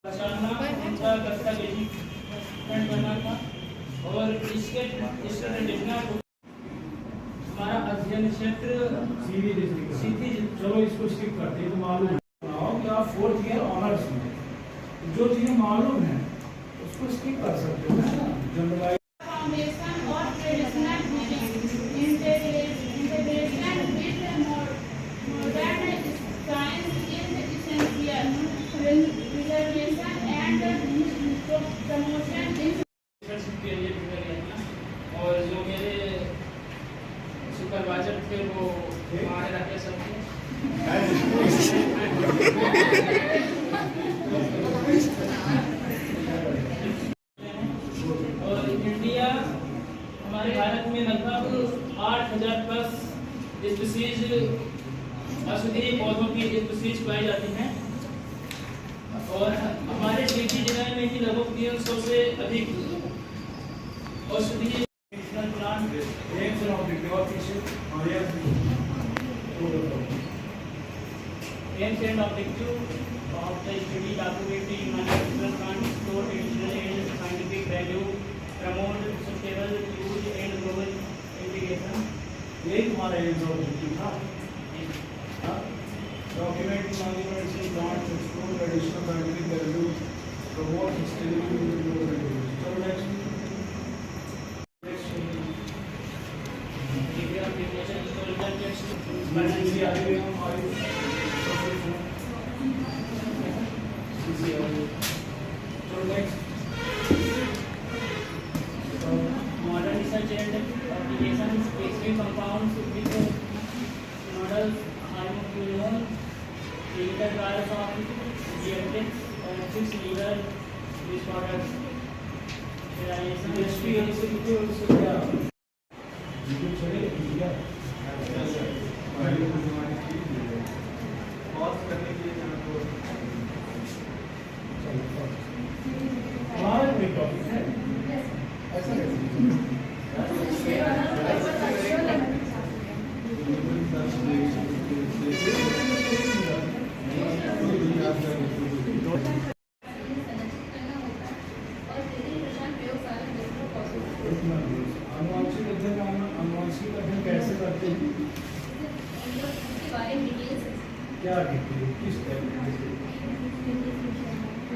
पहचानना उनका दस्तावेजीकरण करना था और इसके देखना हमारा अध्ययन क्षेत्र सीधी। चलो इसको स्किप करते हैं। तो मालूम बनाओ कि आप 4th ईयर ऑनर्स में जो चीजें मालूम है उसको स्किप कर सकते हो, है ना। जनरलाइज फाउंडेशन और traditional integration with modern science is essential reservation and promotion के लिए और जो मेरे सुपरवाइजर थे वो वहाँ रखे सब और इंडिया हमारे भारत में लगभग 8000 प्लस स्पीसीज औषधीय पौधों की स्पीसीज पाई जाती हैं और हमारे डिग्री जिले में ही लगभग 300 से अधिक औषधीय plant aims and objective of the study documentary medicinal plants store traditional and scientific value, promote sustainable use and global integration. यही तुम्हारा एम्स और ऑब्जेक्टिव था। Document medicine plants explore traditional scientific value, promote sustainable use. चलो next Modern research and applications, specific compounds with nodal hormone, clinical trials of genetics and 6 liver disorders. अनुवांशिक अध्ययन कैसे करते हैं? क्या किस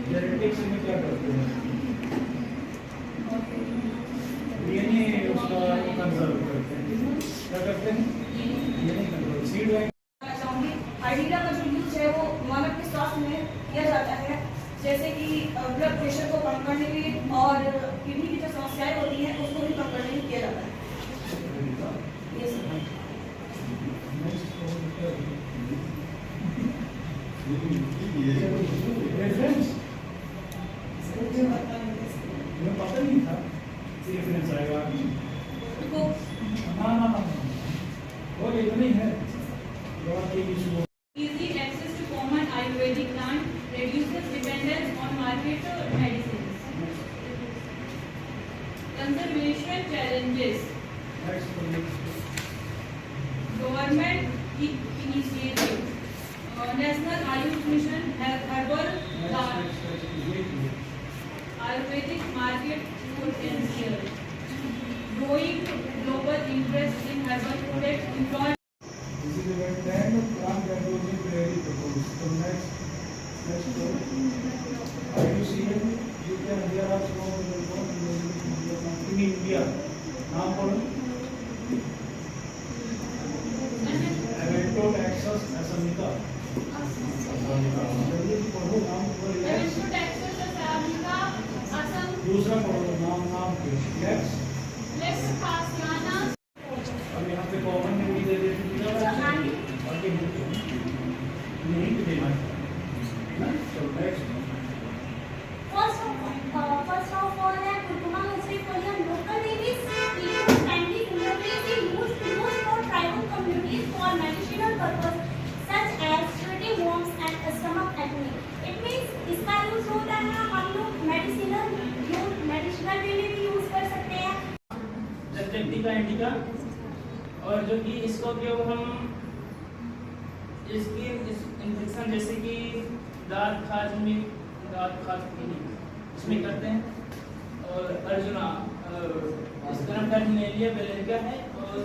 जेनेटिक्स में क्या करते हैं? डीएनए उसका कंजर्व करते हैं। क्या करते हैं? DNA conserve. Seed bank idea का जो यूज है वो मानव के स्वास्थ्य में किया जाता है, जैसे कि ब्लड प्रेशर को कम करने के लिए और किडनी की जो समस्याएं होती हैं उसको भी कम करने के लिए किया जाता है। पता नहीं था रेफरेंस आएगा ना वो ये तो नहीं है। easy access to common Ayurvedic plant reduces dependence on market medicines. Conservation challenges. Government initiative. National Ayush Mission herbal Ayurvedic market potential. Growing global interest in herbal products employ India नाम पढ़ो। एवेंटोटैक्सस असमिका पढ़ो नाम। दूसरा पढ़ो नाम लेक्स खासियाना। अब यहाँ पे कॉमन में भी दे देते नहीं देना है। तो next First of all, Kurkuma history for your local babies, leaves, families, communities used for tribal communities for medicinal purpose, such as treating worms and stomach acne. It means इसका यूज होता है हम लोग मेडिसिनल वे में भी use कर सकते हैं। रेक्टिका इंडिका और जो कि इसका उपयोग हम इसकी इन्फेक्शन जैसे कि दांत खाज में खास इसमें करते हैं। और अर्जुना स्करमटालिनेरिया बेलेरिका है, और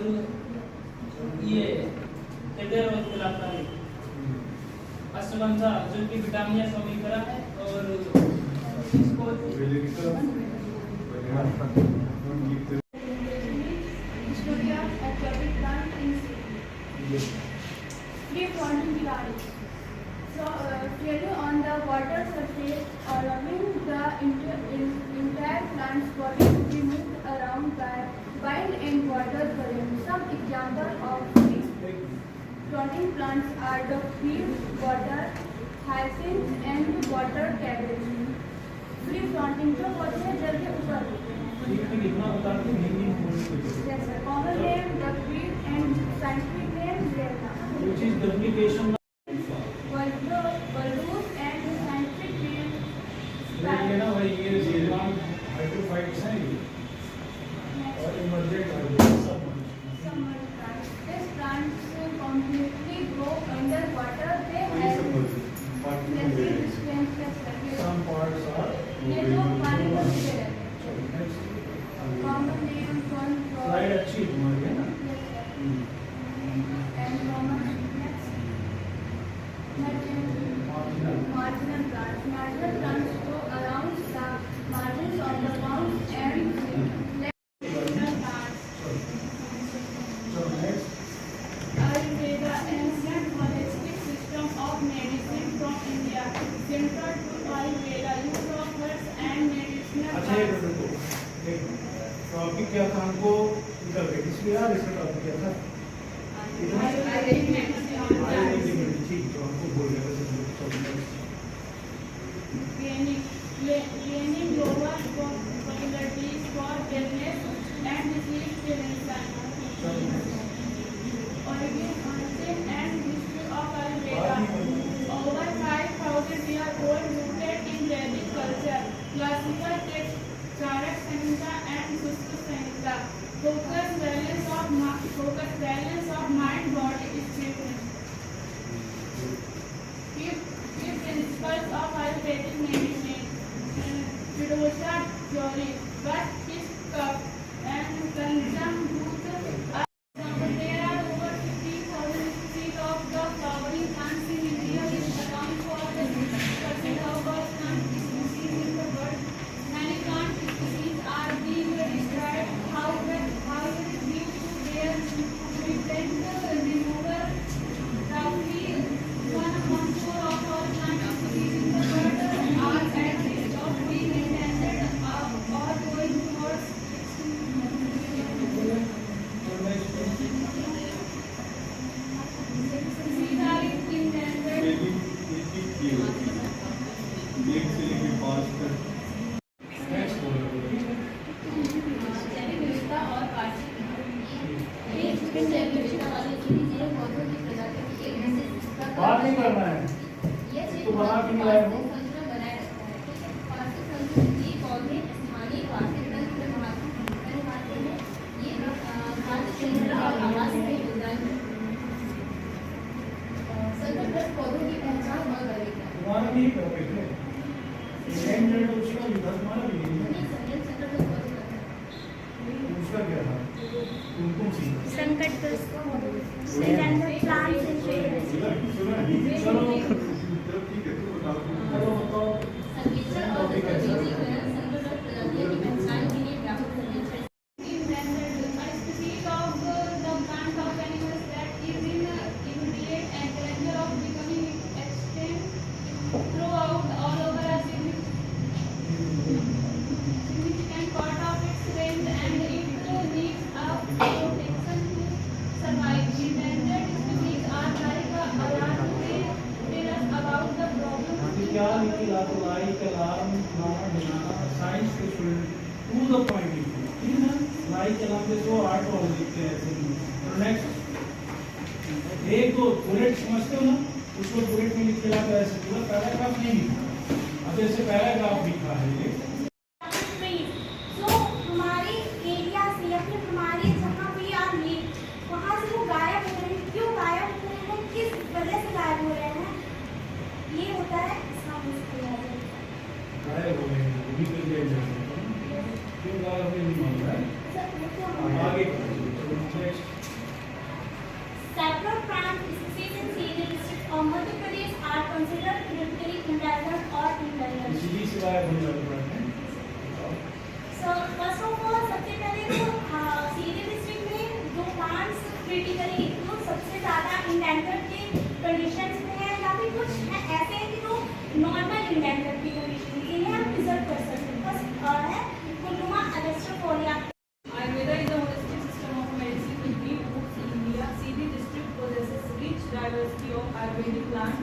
ये टेडर और गुलाबकारी अश्वगंधा जो कि विटामिया सोमिकरा है, और इसको Free-floating plants. So, clearly on the water surface, allowing the entire plant's body to be moved around by wind and water current. Some examples of free-floating plants are duckweed, water hyacinth, and water cabbage. Free-floating जो पौधे हैं जल के ऊपर होते हैं. Yes, sir. Common name duckweed and scientific name Lena. Which is duplication. Bulbous and scientific name ये ना भाई ये जेलवान हाइड्रोफाइट्स हैं ये, और इमर्जेंट हाइड्रोफाइट्स सब Submerged plants. These plants completely grow underwater. They have massive distances. some parts are ये जो पानी में नीचे रहते हैं. next Common name fern frog. Slide अच्छी तुम्हारी है ना. And common next. Marginal plants. Marginal plants grow around the margins of the ground and plants. So next Ayurveda, ancient holistic system of medicine from India. Central to Ayurveda, use of herbs and medicinal अच्छा ये plants. देखो topic क्या था हमको निकल गए, इसलिए यार इसका टॉपिक क्या था Ayurvedic medicine. आयुर्वेदिक मेडिसिन. ठीक तो हमको बोल रहे थे Gaining global possibilities for wellness and disease prevention. Origin and history of Ayurveda. Over 5,000-year-old rooted in Vedic culture. Classical texts Charak Samhita and Sushruta Samhita. Focus balance of mind, body, spirit. Key principles of Ayurvedic medicine. Pidosha theory. But his cup and consume root. There are over 50,000 species of the flowering plants in India, which account for the 60% of all plant species in the world. Many plant species are being destroyed. However, due to their frequent removal, roughly 1/4 of all plant species in the world are at risk of being endangered or going towards extinction. Species are endangered. जैविक विविधता और वार्षिक जैविक विविधता वाली चीज ये पौधों की प्रजाति की एक विशिष्ट बात नहीं करना है ये तो बना के नहीं लाए हो. संतुलन बनाए रखता है. ठीक है, वार्षिक संतुलन ये पौधे स्थानीय वार्षिक तंत्र में महत्वपूर्ण निभाते हैं. ये खाद्य श्रृंखला और आवास में योगदान है. संकटग्रस्त पौधों की पहचान और वर्गीकरण. तुम्हारा भी टॉपिक है एंडेड, उसका भी था तुम्हारा भी है. संकटग्रस्त पौधे का उसका क्या था तुमको सी संकटग्रस्त plants and trees. चलो बताओ संकीर्ण और वर्गीकरण संकटग्रस्त प्रजातियों की पहचान के लिए व्यापक करने चाहिए. Endangered. A species of the plant of animals that is in immediate and danger of becoming extinct throughout all over a significant part of its range, and it needs a protection to survive. Endangered species are like alarm. They tell us about the problem. क्या निकला तो like alarm खाना बनाना science के student to the point लिखो. ठीक है ना, like alarm पे तो 8 और लिखते हैं ऐसे ही. और नेक्स्ट एक दो बुलेट समझते हो ना, उसको बुलेट में लिख के लाते ऐसे पूरा पैराग्राफ नहीं लिखा. अब जैसे पैराग्राफ लिखा है ये So हमारी एरिया से या फिर हमारे जहाँ भी आप live, वहाँ से वो गायब हो रहे हैं. क्यों गायब हो रहे हैं, किस वजह से गायब हो रहे हैं, ये होता है है वो भी कर दिया जाएगा क्यों गाँव में नहीं मांग रहा है आगे next Several plant species in Senior District of Madhya Pradesh are considered critically endangered or endangered. इसी सिवाय होने वाले प्लांट हैं So first of all, सबसे पहले तो सीनियर डिस्ट्रिक्ट में जो प्लांट्स क्रिटिकली जो सबसे ज़्यादा इंडेंजर्ड के कंडीशंस में है या फिर कुछ ऐसे हैं कि जो नॉर्मल इंडेंजर्ड की कंडीशन के लिए हम प्रिजर्व कर सकते हैं। फर्स्ट है कुलुमा एलेस्ट्रोफोलिया। Ayurveda is a holistic system of medicine with deep roots in India. CD district possesses rich diversity of Ayurvedic plants.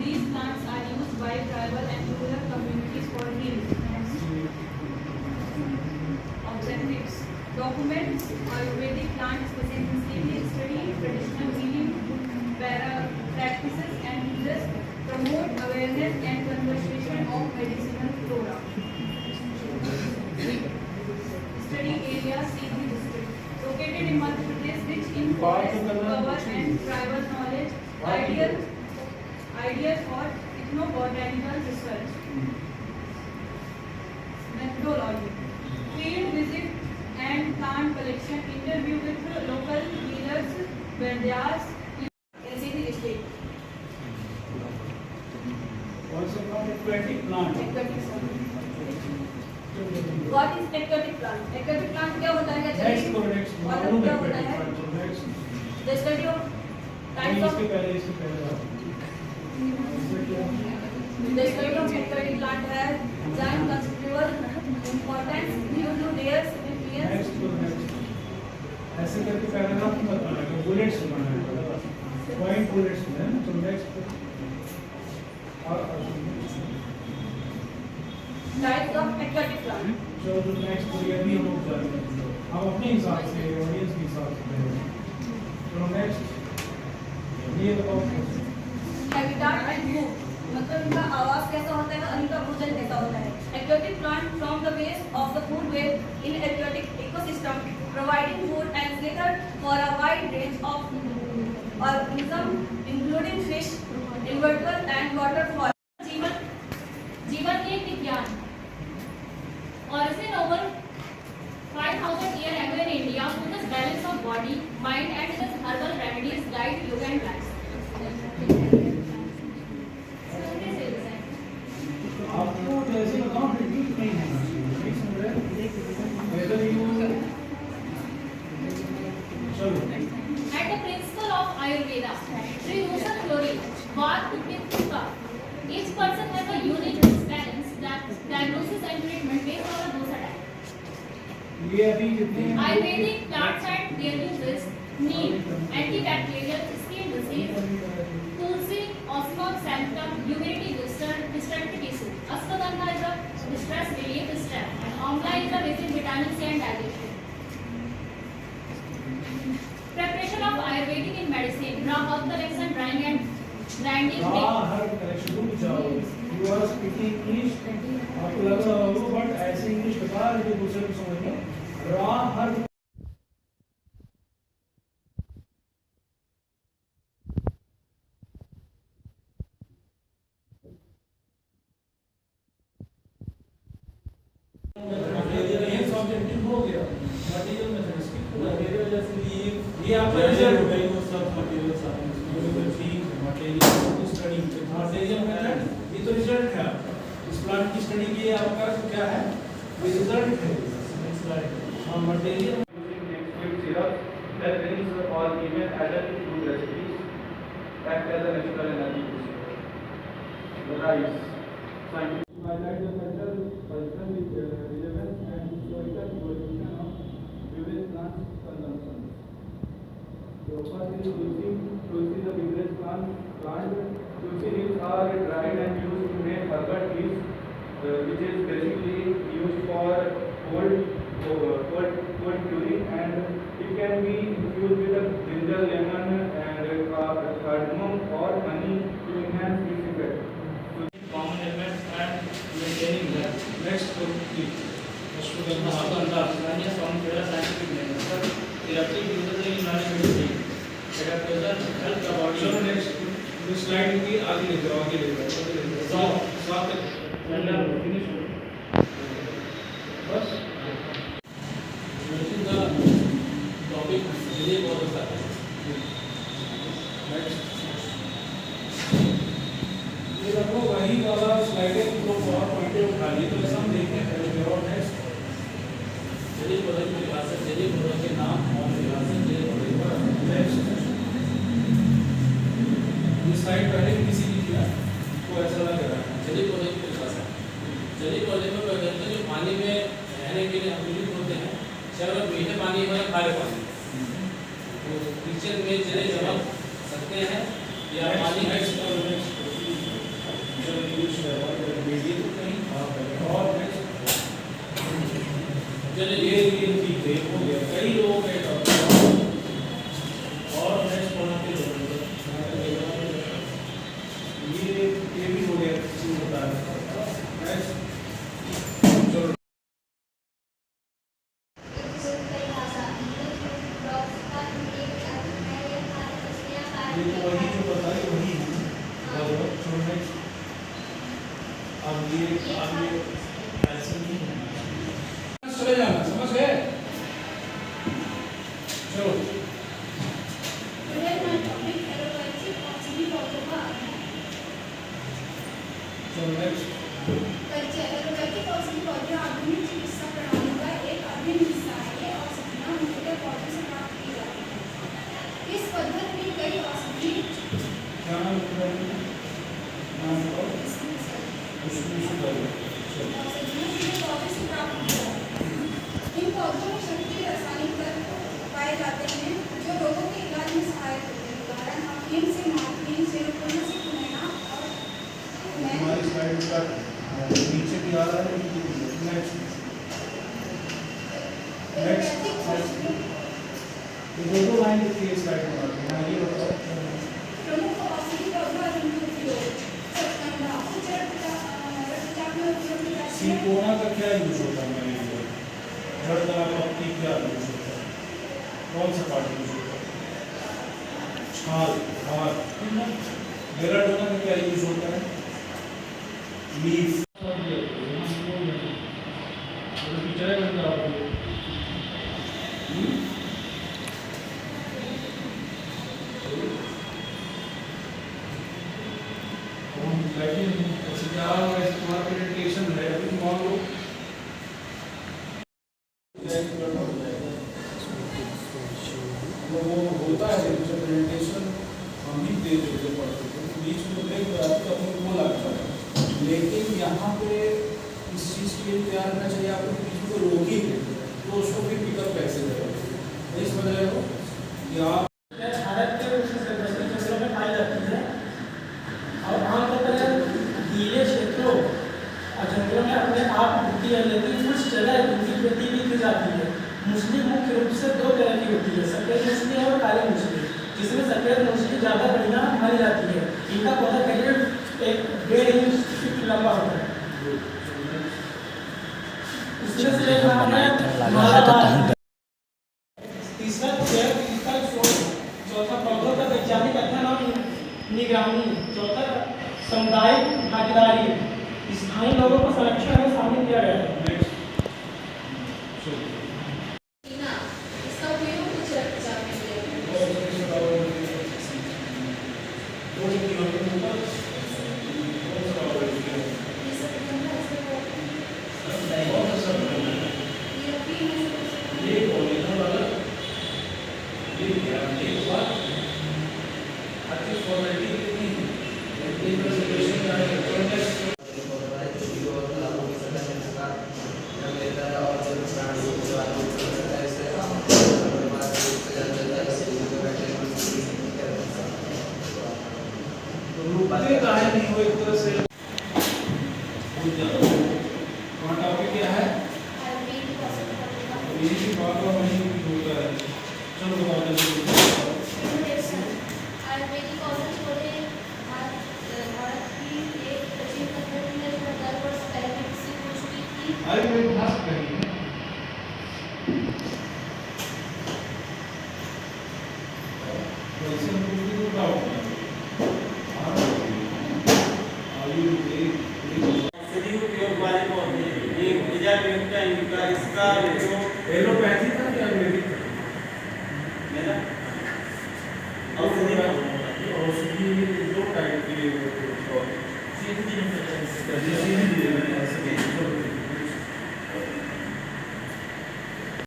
These plants are used by tribal and rural communities for healing. Objectives: document Ayurvedic plant specificity, study traditional healing practices and uses, promote awareness and conservation of medicinal flora. Study area CD district located in Madhya Pradesh, rich in forest cover and tribal knowledge, ideal for ethnobotanical research. Methodology: field visit and plant collection, interview with local healers, Vaidyas in CD district. also called aquatic plant What is aquatic plant? Aquatic plant क्या होता है? Next को next मालूम है aquatic plant तो next The study of types of इसके पहले the study of aquatic plant has giant considerable importance due to their significance. Next को नेक्स्ट ऐसे करके पैराग्राफ में बताना है बुलेट्स बनाना है पॉइंट बुलेट्स में तो नेक्स्ट और Types of aquatic plant. जो जो नेक्स्ट को ये भी हम लोग जानेंगे हम अपने हिसाब से ऑडियंस के हिसाब से करेंगे तो नेक्स्ट ये बताओ Habitat and move. मतलब इनका आवास कैसा होता है और इनका भोजन कैसा होता है. Aquatic plant from the base of the food web in aquatic ecosystem, providing food and shelter for a wide range of organisms, including fish, invertebrates and waterfowl. जीवन के विज्ञान origin over 5,000 years ago in India, focus balance of body, mind and its herbal remedies, diet, yoga and life. आपको जैसे बताओ repeat नहीं होना नहीं सुन रहे वेदर यू चलो At the principle of Ayurveda, Tridosa theory, Vata, Pitta, Kapha. Each person has a unique balance that diagnosis and treatment based on a dosa type. ये अभी जितने Ayurvedic plants and their uses: neem, antibacterial, skin disease; tulsi, osmum sanctum, immunity booster, distracted tissue; ashwagandha is a stress relief stress, and amla is a basic vitamin C and digestion. Preparation of Ayurvedic in medicine: raw herb collection, drying and grinding. Her collection रुक जाओ you are speaking English आपको लग रहा होगा but ऐसे English बता रहे जो दूसरे को समझ में रॉ हर ये सब्जेक्टिव हो गया मटेरियल मैथमेटिक्स मेरे वजह से ये आपका रिजल्ट हो गई वो सब मटेरियल साथ में ठीक मटेरियल की स्टडी मटेरियल मेथड ये तो रिजल्ट है इस प्लांट की स्टडी की आपका क्या है ये रिजल्ट है हां material syrup that brings or even added food recipes act as a natural energy booster. The rice. Scientific highlight the cultural relevance and historical evolution of various plant consumption. So first is tulsi. Tulsi is the biggest plant. Tulsi leaves are dried and used to make herbal teas, which is basically used for cold curing, and it can be infused with a ginger, lemon, and cardamom or honey to enhance its effect. common elements and maintaining them. Next please. ashwagandha यानी sound scientific name है sir therapeutic uses in modern medicine that are present help the body. चलो next slide की आगे ले जाओ soft finish जलीय पौधों की परिभाषा, जलीय पौधों के नाम और परिभाषा, जलीय पौधों की परिभाषा। ये स्लाइड पहले भी किसी की किया तो ऐसा लग रहा है। जलीय पौधे की परिभाषा, जलीय पौधे में क्या कहते हैं, जो पानी में रहने के लिए अनुकूलित होते हैं, चाहे वह मीठे पानी हो या खारे पानी, तो कीचड़ में जले चमक सकते हैं या पानी है और जले ये ठीक है, हो गया। कई लोगों का डाउट और नेक्स्ट पढ़ा के ये भी हो गया, किसी को बता रहा नेक्स्ट चलो। ये तो वही जो बताई वही है। चलो नेक्स्ट। अब ये ऐसे नहीं है, चले जाना, समझ गए? चलो Today my topic allopatric auxiliary पौधों का अध्ययन। चलो नेक्स्ट। एलोपैथिक औषधि पौधे आधुनिक चिकित्सा प्रणाली का एक अभिन्न हिस्सा है। ये औषधियाँ मुख्यतः पौधों से प्राप्त की जाती हैं। इस पद्धति में कई औषधि क्या नाम है? नाम बताओ। उसमें शुगर। औषधियाँ सीधे पौधे से प्राप्त की जाती हैं। इन पौधों में शक्ति रासायनिक तत्व पाए जाते हैं जो रोगों के इलाज में सहायक होते हैं। उदाहरण अफीम से मॉर्फिन, सेरोटोनिन से कुमेना और हमारी स्लाइड का नीचे भी आ रहा है। नेक्स्ट नेक्स्ट ये दो लाइन लिखी है स्लाइड में। हाँ ये बताओ। प्रमुख औषधि पौधा जिनके उपयोग चंदा उच्च रक्तचाप में उपयोग की जाती है। सिंकोना का क्या यूज होता है हमारे लिए? जड़ता पत्ती क्या यूज होता है? कौन सा पार्ट यूज होता है? छाल, हार। बेलाडोना का क्या यूज होता है? लीफ। पिक्चर बन रहा है। वो होता है प्रेजेंटेशन हम ही दे देते पढ़ते थे, बीच में ब्रेक हो जाता है तो वो लगता है। लेकिन यहाँ पे इस चीज़ के लिए तैयार रहना चाहिए आपको, बीच में कोई रोक ही है तो उसको फिर पिकअप कैसे करें, नहीं समझ रहे हो कि आप भारत के क्षेत्रों में पाई जाती है और आमतौर पर गीले क्षेत्रों और जंगलों में अपने आप होती है, लेकिन कुछ जगह इनकी खेती भी की जाती है। मूसली मुख्य रूप से दो तरह की होती है, सफेद मूसली और काली मूसली, जिसमें सफेद मूसली ज़्यादा बढ़िया मानी जाती है। इनका पौधा करीब 1.5 इंच लंबा होता है। इसमें से एक नाम है मालाबार। तीसरा जैव विविधता शोध, चौथा पौधों का वैज्ञानिक अध्ययन और निगरानी, चौथा सामुदायिक भागीदारी, स्थानीय लोगों को संरक्षण में शामिल किया गया है। इसका उपयोग उच्च रक्तचाप में किया जाता रुकते काहे नहीं हो एक तरह से भूल जाओ। वहाँ टॉपिक क्या है? ये भी बात वही होता है। चलो बताओ जल्दी। आयुर्वेदिक औषध पौधे भारत की एक प्राचीन पद्धति है जो 1000 वर्ष पहले विकसित हो चुकी थी। आयुर्वेद भाषा कही है। वैसे हम कुछ भी तो डाउट नहीं। औषधि उपयोग वाले पौधे एक बीजाणुयुक्त इंडिका, इसका उपयोग एलोपैथी था या आयुर्वेदिक था? मेरा औषधि औषधि दो टाइप के होते हैं।